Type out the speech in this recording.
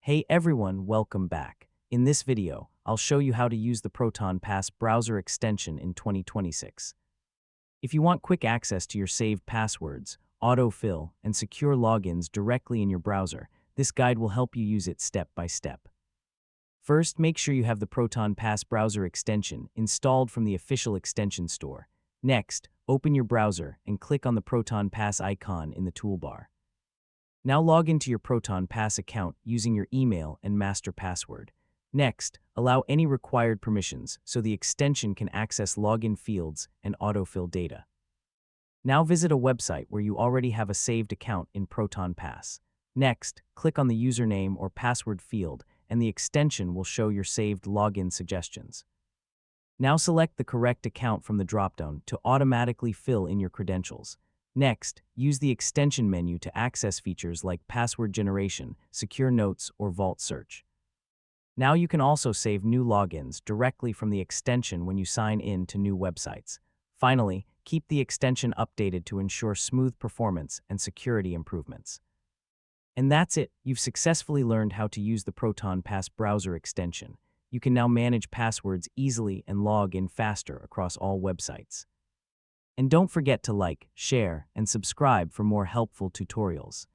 Hey everyone, welcome back. In this video, I'll show you how to use the Proton Pass browser extension in 2026. If you want quick access to your saved passwords, autofill, and secure logins directly in your browser, this guide will help you use it step by step. First, make sure you have the Proton Pass browser extension installed from the official extension store. Next, open your browser and click on the Proton Pass icon in the toolbar. Now log into your Proton Pass account using your email and master password. Next, allow any required permissions so the extension can access login fields and autofill data. Now visit a website where you already have a saved account in Proton Pass. Next, click on the username or password field and the extension will show your saved login suggestions. Now select the correct account from the dropdown to automatically fill in your credentials. Next, use the extension menu to access features like password generation, secure notes, or vault search. Now you can also save new logins directly from the extension when you sign in to new websites. Finally, keep the extension updated to ensure smooth performance and security improvements. And that's it, you've successfully learned how to use the Proton Pass browser extension. You can now manage passwords easily and log in faster across all websites. And don't forget to like, share, and subscribe for more helpful tutorials.